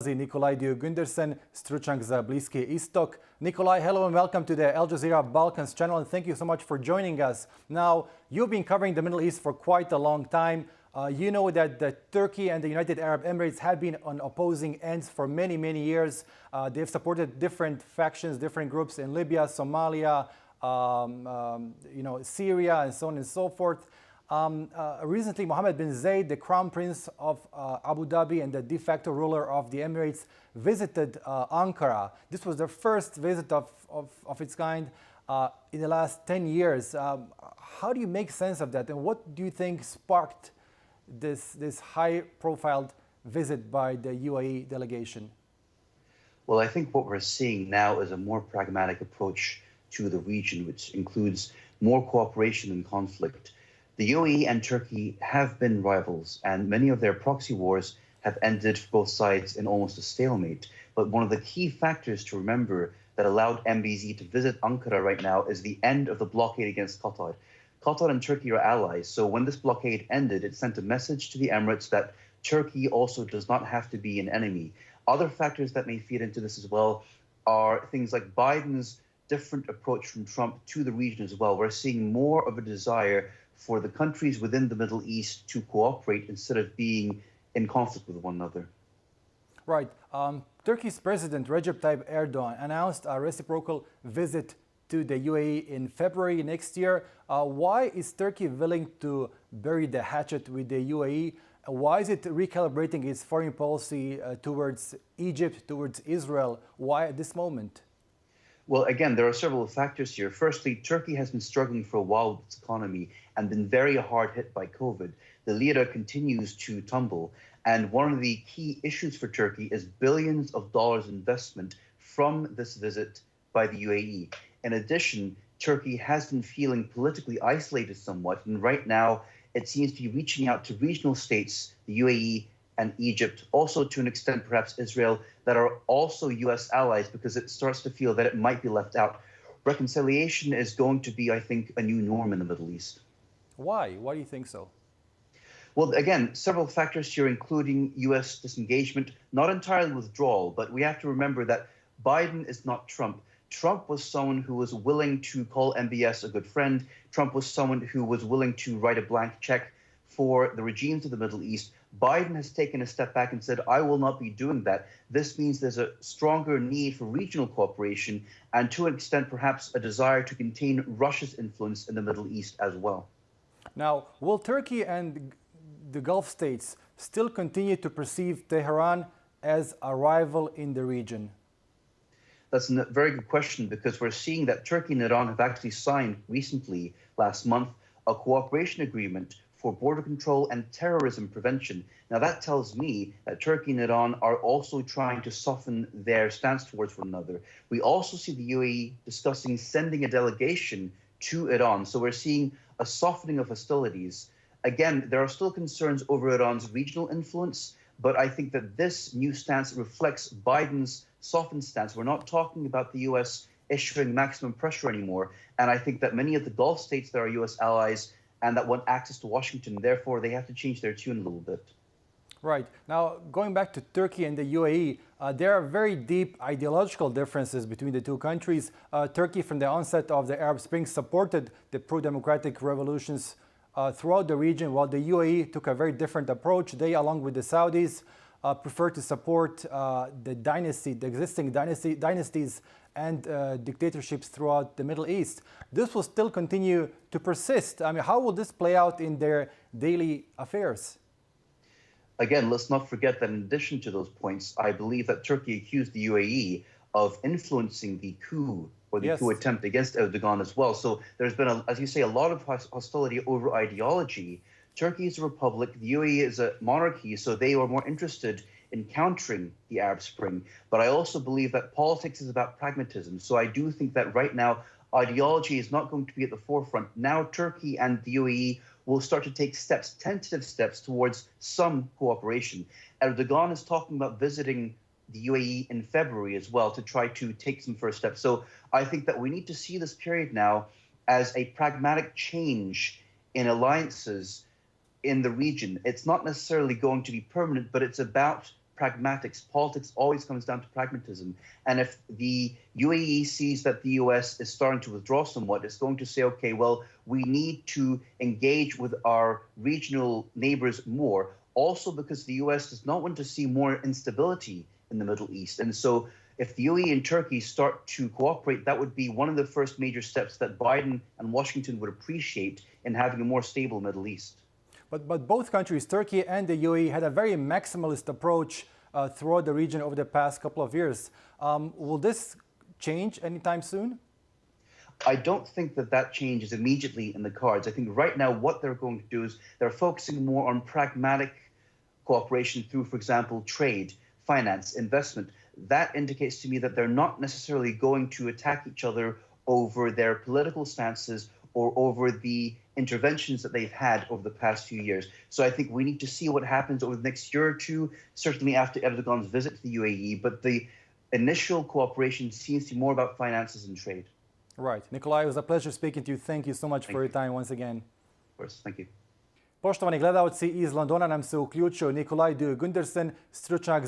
Nikolai Due-Gundersen, Stručnjak za Bliski Istok. Nikolai, hello and welcome to the Al Jazeera Balkans channel, and thank you so much for joining us. Now, you've been covering the Middle East for quite a long time. You know that Turkey and the United Arab Emirates have been on opposing ends for many, many years. They've supported different factions, different groups in Libya, Somalia, Syria, and so on and so forth. Recently, Mohammed bin Zayed, the Crown Prince of Abu Dhabi and the de facto ruler of the Emirates, visited Ankara. This was the first visit of its kind in the last 10 years. How do you make sense of that? And what do you think sparked this high-profile visit by the UAE delegation? Well, I think what we're seeing now is a more pragmatic approach to the region, which includes more cooperation and conflict. The UAE and Turkey have been rivals, and many of their proxy wars have ended for both sides in almost a stalemate. But one of the key factors to remember that allowed MBZ to visit Ankara right now is the end of the blockade against Qatar. Qatar and Turkey are allies, so when this blockade ended, it sent a message to the Emirates that Turkey also does not have to be an enemy. Other factors that may feed into this as well are things like Biden's different approach from Trump to the region as well. We're seeing more of a desire for the countries within the Middle East to cooperate instead of being in conflict with one another. Right. Turkey's President Recep Tayyip Erdogan announced a reciprocal visit to the UAE in February next year. Why is Turkey willing to bury the hatchet with the UAE? Why is it recalibrating its foreign policy towards Egypt, towards Israel? Why at this moment? Well, again, there are several factors here. Firstly, Turkey has been struggling for a while with its economy and been very hard hit by COVID. The lira continues to tumble. And one of the key issues for Turkey is billions of dollars investment from this visit by the UAE. In addition, Turkey has been feeling politically isolated somewhat. And right now, it seems to be reaching out to regional states, the UAE and Egypt, also to an extent perhaps Israel, that are also U.S. allies, because it starts to feel that it might be left out. Reconciliation is going to be, I think, a new norm in the Middle East. Why? Why do you think so? Well, again, several factors here, including U.S. disengagement, not entirely withdrawal, but we have to remember that Biden is not Trump. Trump was someone who was willing to call MBS a good friend. Trump was someone who was willing to write a blank check for the regimes of the Middle East. Biden has taken a step back and said, I will not be doing that. This means there's a stronger need for regional cooperation and, to an extent, perhaps a desire to contain Russia's influence in the Middle East as well. Now, will Turkey and the Gulf states still continue to perceive Tehran as a rival in the region? That's a very good question, because we're seeing that Turkey and Iran have actually signed recently, last month, a cooperation agreement for border control and terrorism prevention. Now, that tells me that Turkey and Iran are also trying to soften their stance towards one another. We also see the UAE discussing sending a delegation to Iran. So we're seeing a softening of hostilities. Again, there are still concerns over Iran's regional influence, but I think that this new stance reflects Biden's softened stance. We're not talking about the U.S. issuing maximum pressure anymore. And I think that many of the Gulf states that are U.S. allies and that want access to Washington, therefore, they have to change their tune a little bit. Right. Now, going back to Turkey and the UAE, there are very deep ideological differences between the two countries. Turkey, from the onset of the Arab Spring, supported the pro-democratic revolutions throughout the region, while the UAE took a very different approach. They, along with the Saudis, prefer to support the existing dynasties and dictatorships throughout the Middle East. This will still continue to persist. I mean, how will this play out in their daily affairs? Again, let's not forget that in addition to those points, I believe that Turkey accused the UAE of influencing the coup or the coup attempt against Erdogan as well. So there's been, as you say, a lot of hostility over ideology. Turkey is a republic, the UAE is a monarchy, so they are more interested in countering the Arab Spring. But I also believe that politics is about pragmatism. So I do think that right now, ideology is not going to be at the forefront. Now Turkey and the UAE will start to take steps, tentative steps, towards some cooperation. Erdogan is talking about visiting the UAE in February as well to try to take some first steps. So I think that we need to see this period now as a pragmatic change in alliances in the region. It's not necessarily going to be permanent, but it's about pragmatics. Politics always comes down to pragmatism. And if the UAE sees that the US is starting to withdraw somewhat, it's going to say, okay, well, we need to engage with our regional neighbors more. Also because the US does not want to see more instability in the Middle East. And so if the UAE and Turkey start to cooperate, that would be one of the first major steps that Biden and Washington would appreciate in having a more stable Middle East. But both countries, Turkey and the UAE, had a very maximalist approach throughout the region over the past couple of years. Will this change anytime soon? I don't think that change is immediately in the cards. I think right now what they're going to do is they're focusing more on pragmatic cooperation through, for example, trade, finance, investment. That indicates to me that they're not necessarily going to attack each other over their political stances or over the interventions that they've had over the past few years. So I think we need to see what happens over the next year or two, certainly after Erdogan's visit to the UAE. But the initial cooperation seems to be more about finances and trade. Right. Nikolaj, it was a pleasure speaking to you. Thank you so much for your time once again. Of course. Thank you. Poštovani gledalci, iz Londona nam se uključio Nikolaj Due-Gundersen, stručnjak